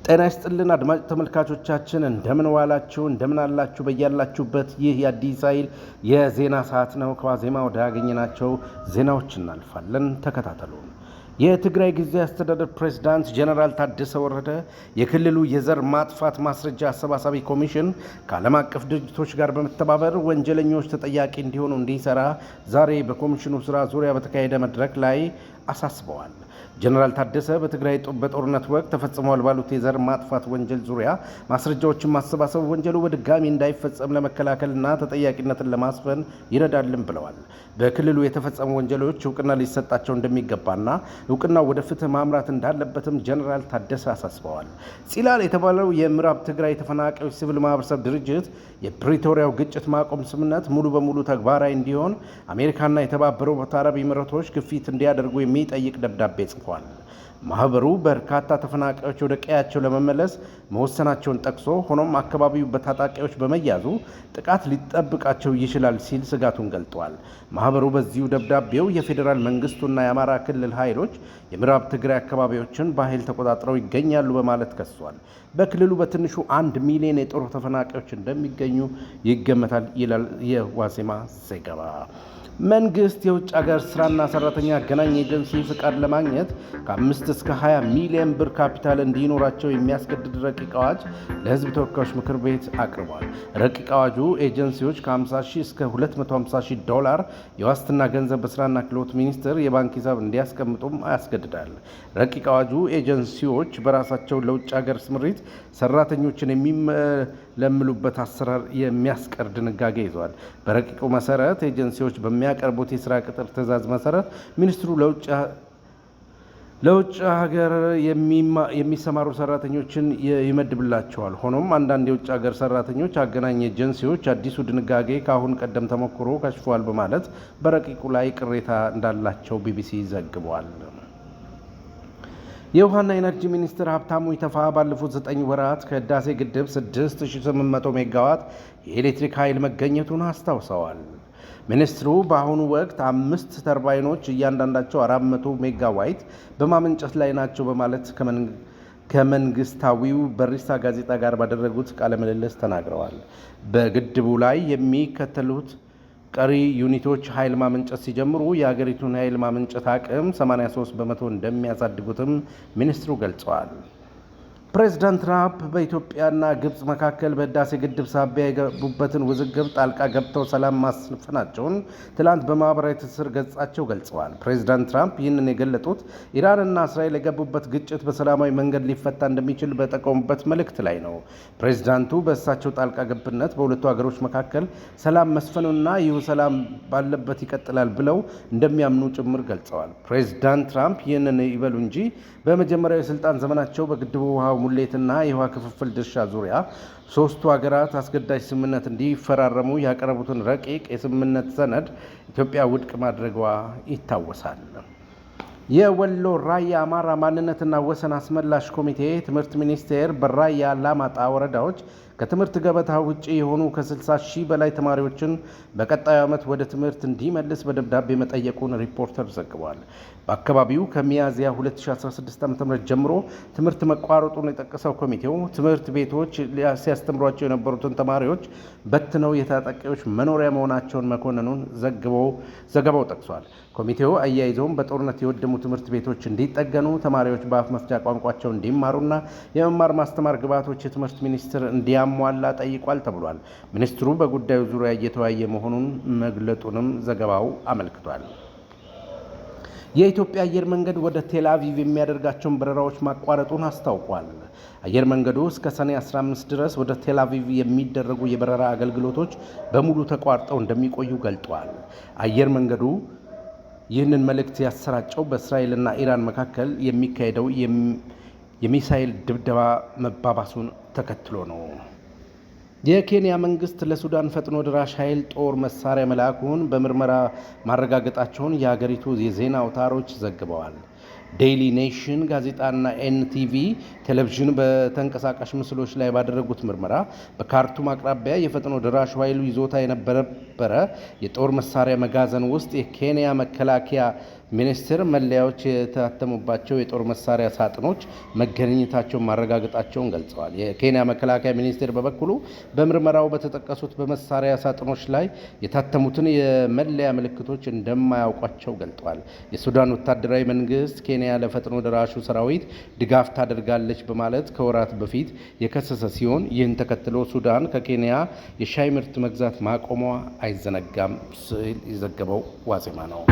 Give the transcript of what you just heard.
ጤና ይስጥልን አድማጭ ተመልካቾቻችን እንደምን ዋላችሁ እንደምን አላችሁ በያላችሁበት። ይህ የአዲስ ኃይል የዜና ሰዓት ነው። ከዋዜማ ወደ ያገኘናቸው ዜናዎች እናልፋለን። ተከታተሉ። የትግራይ ጊዜያዊ አስተዳደር ፕሬዝዳንት ጀነራል ታደሰ ወረደ የክልሉ የዘር ማጥፋት ማስረጃ አሰባሳቢ ኮሚሽን ከዓለም አቀፍ ድርጅቶች ጋር በመተባበር ወንጀለኞች ተጠያቂ እንዲሆኑ እንዲሰራ ዛሬ በኮሚሽኑ ስራ ዙሪያ በተካሄደ መድረክ ላይ አሳስበዋል። ጀነራል ታደሰ በትግራይ በጦርነት ወቅት ተፈጽሟል ባሉት የዘር ማጥፋት ወንጀል ዙሪያ ማስረጃዎችን ማሰባሰብ ወንጀሉ በድጋሚ እንዳይፈጸም ለመከላከልና ተጠያቂነትን ለማስፈን ይረዳልን ብለዋል። በክልሉ የተፈጸሙ ወንጀሎች እውቅና ሊሰጣቸው እንደሚገባና እውቅናው ወደ ፍትህ ማምራት እንዳለበትም ጀነራል ታደሰ አሳስበዋል። ፂላል የተባለው የምዕራብ ትግራይ ተፈናቃዮች ሲቪል ማህበረሰብ ድርጅት የፕሪቶሪያው ግጭት ማቆም ስምምነት ሙሉ በሙሉ ተግባራዊ እንዲሆን አሜሪካና የተባበሩት አረብ ኤሚሬቶች ግፊት እንዲያደርጉ የሚጠይቅ ደብዳቤ ጽፏል። ማህበሩ በርካታ ተፈናቃዮች ወደ ቀያቸው ለመመለስ መወሰናቸውን ጠቅሶ ሆኖም አካባቢው በታጣቂዎች በመያዙ ጥቃት ሊጠብቃቸው ይችላል ሲል ስጋቱን ገልጧል። ማህበሩ በዚሁ ደብዳቤው የፌዴራል መንግስቱና የአማራ ክልል ኃይሎች የምዕራብ ትግራይ አካባቢዎችን በኃይል ተቆጣጥረው ይገኛሉ በማለት ከሷል። በክልሉ በትንሹ 1 ሚሊዮን የጦር ተፈናቃዮች እንደሚገኙ ይገመታል ይላል የዋዜማ ዘገባ። መንግስት የውጭ ሀገር ስራና ሰራተኛ አገናኝ ኤጀንሲ ፍቃድ ለማግኘት ከ5 እስከ 20 ሚሊዮን ብር ካፒታል እንዲኖራቸው የሚያስገድድ ረቂቅ አዋጅ ለህዝብ ተወካዮች ምክር ቤት አቅርቧል። ረቂቅ አዋጁ ኤጀንሲዎች ከ50 ሺህ እስከ 250 ሺህ ዶላር የዋስትና ገንዘብ በስራና ክህሎት ሚኒስቴር የባንክ ሂሳብ እንዲያስቀምጡም ያስገድዳል። ረቂቅ አዋጁ ኤጀንሲዎች በራሳቸው ለውጭ ሀገር ስምሪት ሰራተኞችን የሚመለምሉበት አሰራር የሚያስቀር ድንጋጌ ይዟል። በረቂቁ መሰረት ኤጀንሲዎች በሚያቀርቡት የስራ ቅጥር ትዕዛዝ መሰረት ሚኒስትሩ ለውጭ ሀገር የሚሰማሩ ሰራተኞችን ይመድብላቸዋል። ሆኖም አንዳንድ የውጭ ሀገር ሰራተኞች አገናኝ ኤጀንሲዎች አዲሱ ድንጋጌ ከአሁን ቀደም ተሞክሮ ከሽፏል በማለት በረቂቁ ላይ ቅሬታ እንዳላቸው ቢቢሲ ዘግቧል። የውሃና ኢነርጂ ሚኒስትር ሀብታሙ ኢተፋ ባለፉት 9 ወራት ከህዳሴ ግድብ 6800 ሜጋዋት የኤሌክትሪክ ኃይል መገኘቱን አስታውሰዋል። ሚኒስትሩ በአሁኑ ወቅት 5 ተርባይኖች እያንዳንዳቸው 400 ሜጋዋት በማመንጨት ላይ ናቸው በማለት ከመንግስታዊው በሪሳ ጋዜጣ ጋር ባደረጉት ቃለ ምልልስ ተናግረዋል። በግድቡ ላይ የሚከተሉት ቀሪ ዩኒቶች ኃይል ማመንጨት ሲጀምሩ የሀገሪቱን ኃይል ማመንጨት አቅም 83 በመቶ እንደሚያሳድጉትም ሚኒስትሩ ገልጸዋል። ፕሬዝዳንት ትራምፕ በኢትዮጵያና ግብፅ መካከል በህዳሴ ግድብ ሳቢያ የገቡበትን ውዝግብ ጣልቃ ገብተው ሰላም ማስፈናቸውን ትላንት በማህበራዊ ትስስር ገጻቸው ገልጸዋል። ፕሬዝዳንት ትራምፕ ይህንን የገለጡት ኢራንና እስራኤል የገቡበት ግጭት በሰላማዊ መንገድ ሊፈታ እንደሚችል በጠቆሙበት መልእክት ላይ ነው። ፕሬዝዳንቱ በእሳቸው ጣልቃ ገብነት በሁለቱ ሀገሮች መካከል ሰላም መስፈኑና ይህ ሰላም ባለበት ይቀጥላል ብለው እንደሚያምኑ ጭምር ገልጸዋል። ፕሬዝዳንት ትራምፕ ይህንን ይበሉ እንጂ በመጀመሪያው የስልጣን ዘመናቸው በግድቡ ውሃ ሙሌትና የውሃ ክፍፍል ድርሻ ዙሪያ ሶስቱ ሀገራት አስገዳጅ ስምምነት እንዲፈራረሙ ያቀረቡትን ረቂቅ የስምምነት ሰነድ ኢትዮጵያ ውድቅ ማድረጓ ይታወሳል። የወሎ ራያ አማራ ማንነትና ወሰን አስመላሽ ኮሚቴ ትምህርት ሚኒስቴር በራያ አላማጣ ወረዳዎች ከትምህርት ገበታ ውጪ የሆኑ ከ60 ሺህ በላይ ተማሪዎችን በቀጣዩ ዓመት ወደ ትምህርት እንዲመልስ በደብዳቤ መጠየቁን ሪፖርተር ዘግቧል። በአካባቢው ከሚያዝያ 2016 ዓ.ም ጀምሮ ትምህርት መቋረጡን የጠቀሰው ኮሚቴው ትምህርት ቤቶች ሲያስተምሯቸው የነበሩትን ተማሪዎች በትነው የታጣቂዎች መኖሪያ መሆናቸውን መኮንኑን ዘገባው ጠቅሷል። ኮሚቴው አያይዘውም በጦርነት የወደሙ ትምህርት ቤቶች እንዲጠገኑ፣ ተማሪዎች በአፍ መፍቻ ቋንቋቸው እንዲማሩና የመማር ማስተማር ግብዓቶች የትምህርት ሚኒስቴር እንዲያሟላ ጠይቋል ተብሏል። ሚኒስትሩ በጉዳዩ ዙሪያ እየተወያየ መሆኑን መግለጡንም ዘገባው አመልክቷል። የኢትዮጵያ አየር መንገድ ወደ ቴል አቪቭ የሚያደርጋቸውን በረራዎች ማቋረጡን አስታውቋል። አየር መንገዱ እስከ ሰኔ 15 ድረስ ወደ ቴል አቪቭ የሚደረጉ የበረራ አገልግሎቶች በሙሉ ተቋርጠው እንደሚቆዩ ገልጧል። አየር መንገዱ ይህንን መልእክት ያሰራጨው በእስራኤልና ኢራን መካከል የሚካሄደው የሚሳኤል ድብደባ መባባሱን ተከትሎ ነው። የኬንያ መንግስት ለሱዳን ፈጥኖ ድራሽ ኃይል ጦር መሳሪያ መላኩን በምርመራ ማረጋገጣቸውን የሀገሪቱ የዜና አውታሮች ዘግበዋል። ዴይሊ ኔሽን ጋዜጣና ኤንቲቪ ቴሌቪዥን በተንቀሳቃሽ ምስሎች ላይ ባደረጉት ምርመራ በካርቱም አቅራቢያ የፈጥኖ ድራሽ ኃይሉ ይዞታ የነበረ የጦር መሳሪያ መጋዘን ውስጥ የኬንያ መከላከያ ሚኒስቴር መለያዎች የታተሙባቸው የጦር መሳሪያ ሳጥኖች መገኘታቸውን ማረጋገጣቸውን ገልጸዋል። የኬንያ መከላከያ ሚኒስቴር በበኩሉ በምርመራው በተጠቀሱት በመሳሪያ ሳጥኖች ላይ የታተሙትን የመለያ ምልክቶች እንደማያውቋቸው ገልጠዋል። የሱዳን ወታደራዊ መንግስት ኬንያ ለፈጥኖ ደራሹ ሰራዊት ድጋፍ ታደርጋለች በማለት ከወራት በፊት የከሰሰ ሲሆን ይህን ተከትሎ ሱዳን ከኬንያ የሻይ ምርት መግዛት ማቆሟ አይዘነጋም ሲል የዘገበው ዋዜማ ነው።